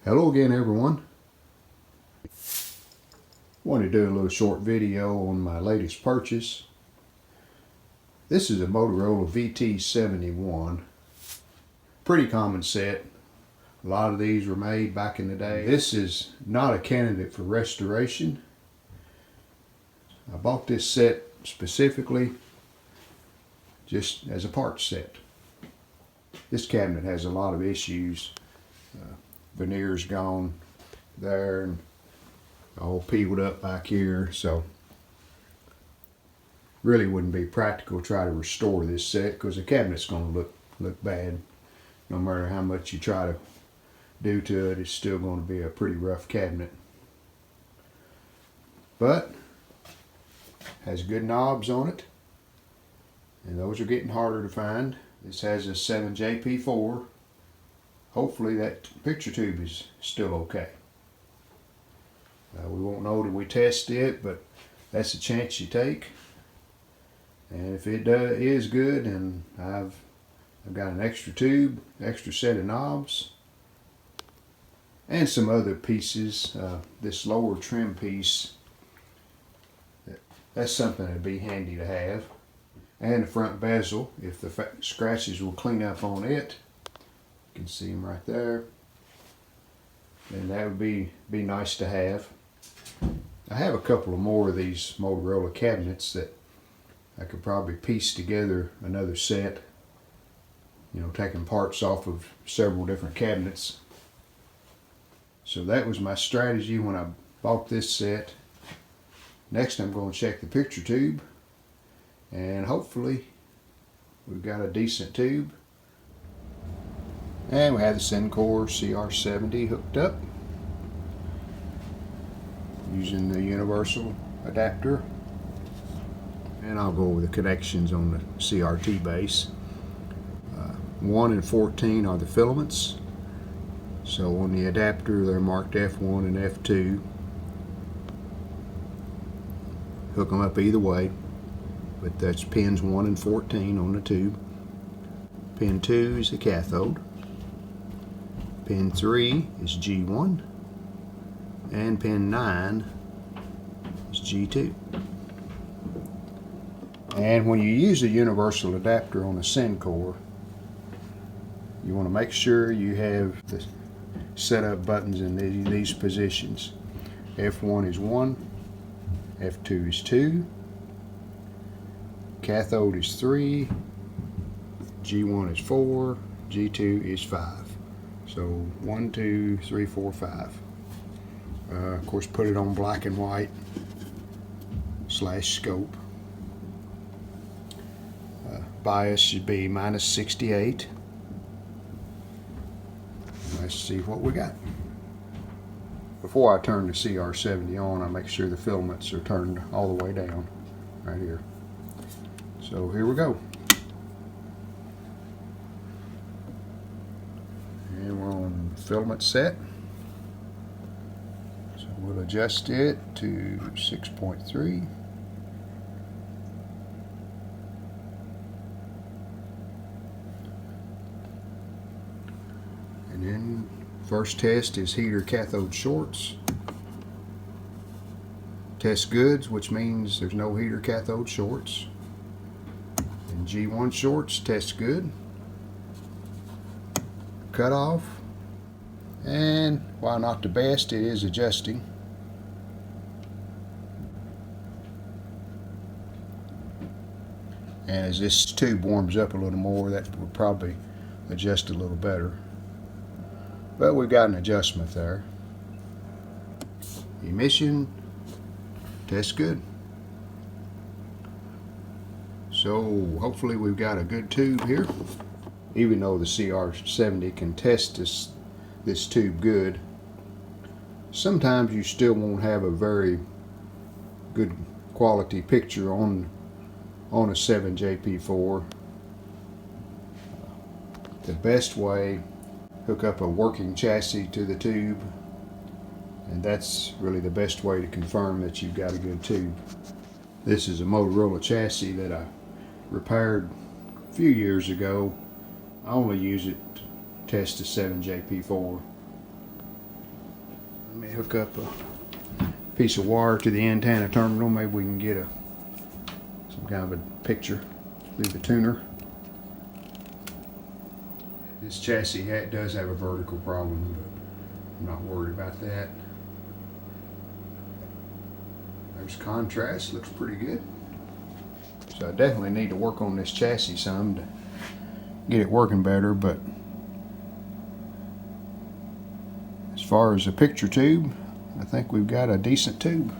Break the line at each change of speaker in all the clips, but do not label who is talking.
Hello again, everyone. Wanted to do a little short video on my latest purchase. This is a Motorola VT-71. Pretty common set. A lot of these were made back in the day. This is not a candidate for restoration. I bought this set specifically just as a parts set. This cabinet has a lot of issues. Veneer's gone there and all peeled up back here, so really wouldn't be practical to try to restore this set because the cabinet's going to look bad. No matter how much you try to do to it, it's still going to be a pretty rough cabinet. But has good knobs on it, and those are getting harder to find. This has a 7JP4. Hopefully that picture tube is still okay. We won't know till we test it, but that's a chance you take. And if it is good, and I've got an extra tube, extra set of knobs, and some other pieces. This lower trim piece, that's something that'd be handy to have. And the front bezel, if the scratches will clean up on it. You can see them right there. And that would be nice to have. I have a couple of more of these Motorola cabinets that I could probably piece together another set. You know, taking parts off of several different cabinets. So that was my strategy when I bought this set. Next I'm going to check the picture tube, and hopefully we've got a decent tube. And we have the Sencore CR70 hooked up using the universal adapter. And I'll go over the connections on the CRT base. 1 and 14 are the filaments. So on the adapter they're marked F1 and F2. Hook them up either way, but that's pins 1 and 14 on the tube. Pin 2 is the cathode. Pin 3 is G1, and pin 9 is G2. And when you use a universal adapter on a Sencore, you want to make sure you have the setup buttons in these positions. F1 is 1, F2 is 2, cathode is 3, G1 is 4, G2 is 5. So 1, 2, 3, 4, 5. Of course, put it on black and white / scope. Bias should be -68. Let's see what we got. Before I turn the CR70 on, I make sure the filaments are turned all the way down right here. So here we go. And we're on filament set. So we'll adjust it to 6.3. And then first test is heater cathode shorts. Test goods, which means there's no heater cathode shorts. And G1 shorts, test good. Cut off. And while not the best, it is adjusting. And as this tube warms up a little more, that will probably adjust a little better. But we've got an adjustment there. Emission, test good. So hopefully we've got a good tube here. Even though the CR70 can test this tube good, sometimes you still won't have a very good quality picture on a 7JP4. The best way, hook up a working chassis to the tube, and that's really the best way to confirm that you've got a good tube. This is a Motorola chassis that I repaired a few years ago. I only use it to test a 7JP4. Let me hook up a piece of wire to the antenna terminal. Maybe we can get some kind of a picture through the tuner. This chassis does have a vertical problem, but I'm not worried about that. There's contrast, looks pretty good. So I definitely need to work on this chassis some to get it working better, but as far as a picture tube, I think we've got a decent tube.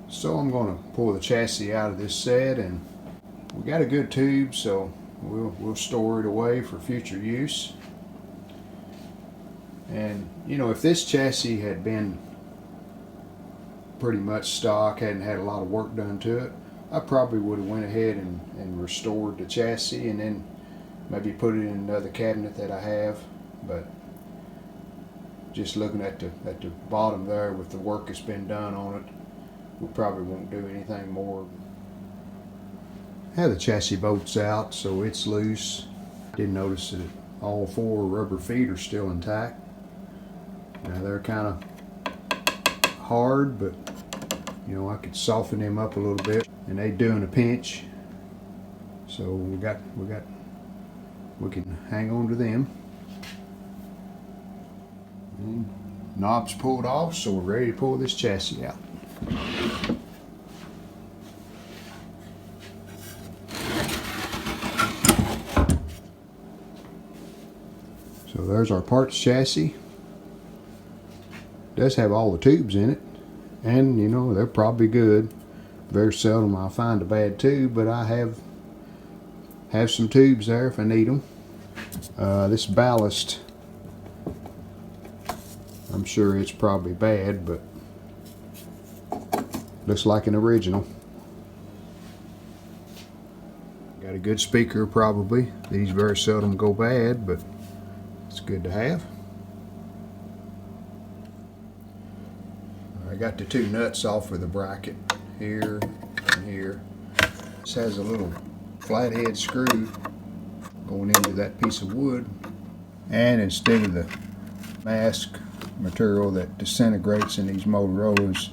So I'm going to pull the chassis out of this set, and we got a good tube, so we'll store it away for future use. And you know, if this chassis had been pretty much stock, hadn't had a lot of work done to it, I probably would have went ahead and restored the chassis and then maybe put it in another cabinet that I have. But just looking at the bottom there with the work that's been done on it, we probably won't do anything more. I have the chassis bolts out, so it's loose. Did notice that all 4 rubber feet are still intact. Now they're kind of hard, but you know, I could soften them up a little bit, and they do in a pinch. So we can hang on to them. And knob's pulled off, so we're ready to pull this chassis out. So there's our parts chassis. Does have all the tubes in it, and you know, they're probably good. Very seldom I'll find a bad tube, but I have some tubes there if I need them. This ballast, I'm sure it's probably bad, but looks like an original. Got a good speaker probably. These very seldom go bad, but it's good to have. I got the 2 nuts off with the bracket here and here. This has a little flathead screw going into that piece of wood, and instead of the mask material that disintegrates in these Motorola's,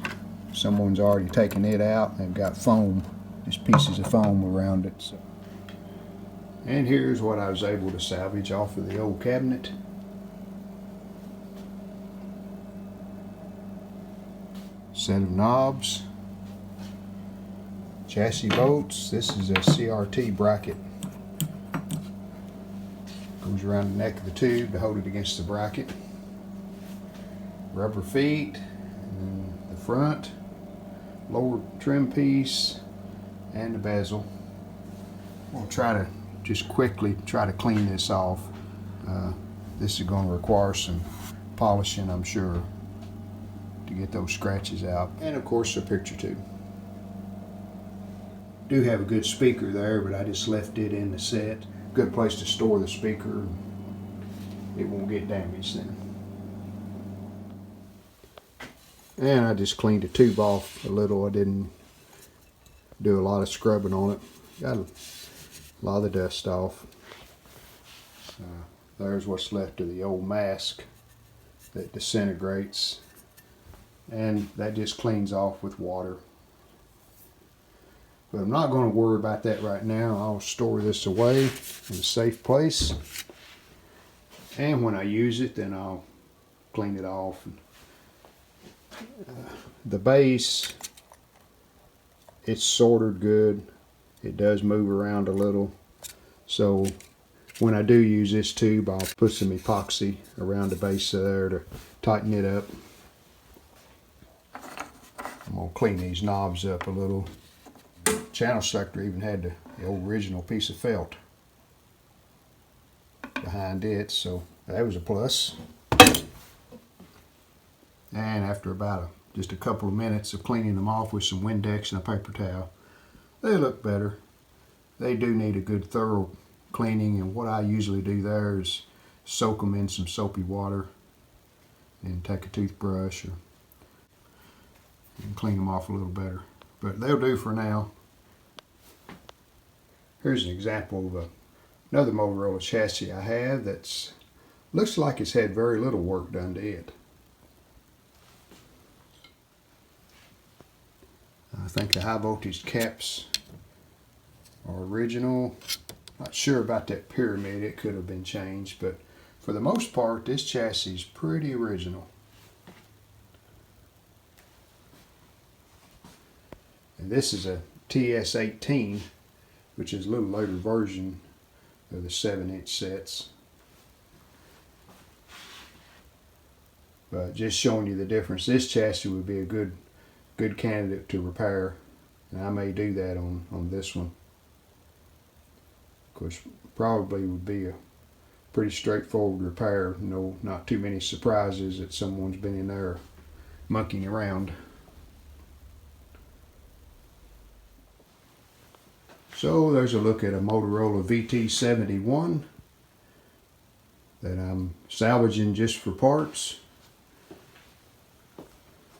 someone's already taken it out. They've got foam, just pieces of foam around it. So. And here's what I was able to salvage off of the old cabinet. Set of knobs, chassis bolts. This is a CRT bracket. Goes around the neck of the tube to hold it against the bracket. Rubber feet, and the front, lower trim piece, and the bezel. We'll try to just quickly try to clean this off. This is going to require some polishing, I'm sure, to get those scratches out. And of course, a picture tube. Do have a good speaker there, but I just left it in the set. Good place to store the speaker. It won't get damaged then. And I just cleaned the tube off a little. I didn't do a lot of scrubbing on it. Got a lot of the dust off. There's what's left of the old mask that disintegrates, and that just cleans off with water. But I'm not going to worry about that right now. I'll store this away in a safe place, and when I use it, then I'll clean it off. The base, it's soldered good. It does move around a little, so when I do use this tube, I'll put some epoxy around the base there to tighten it up. I'm going to clean these knobs up a little. Channel selector even had the old original piece of felt behind it, so that was a plus. And after about just a couple of minutes of cleaning them off with some Windex and a paper towel, they look better. They do need a good thorough cleaning, and what I usually do there is soak them in some soapy water and take a toothbrush and clean them off a little better. But they'll do for now. Here's an example of another Motorola chassis I have that's Looks like it's had very little work done to it. I think the high voltage caps are original. Not sure about that pyramid, it could have been changed, but for the most part this chassis is pretty original. And this is a TS18, which is a little later version of the 7-inch sets. But just showing you the difference, this chassis would be a good candidate to repair, and I may do that on this one. Of course, probably would be a pretty straightforward repair. No, not too many surprises that someone's been in there monkeying around. So there's a look at a Motorola VT-71 that I'm salvaging just for parts.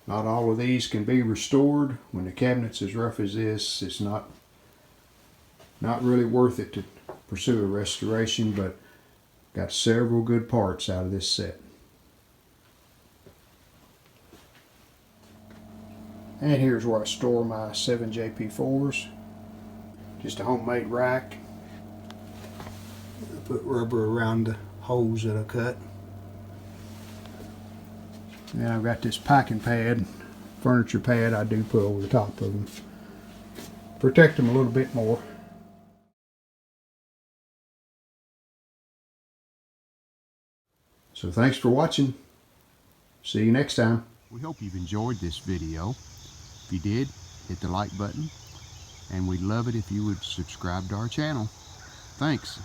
Not all of these can be restored. When the cabinet's as rough as this, it's not really worth it to pursue a restoration, but got several good parts out of this set. And here's where I store my 7JP4s. Just a homemade rack. I put rubber around the holes that I cut. And then I've got this packing pad, furniture pad I do put over the top of them. Protect them a little bit more. So thanks for watching. See you next time. We hope you've enjoyed this video. If you did, hit the like button. And we'd love it if you would subscribe to our channel. Thanks.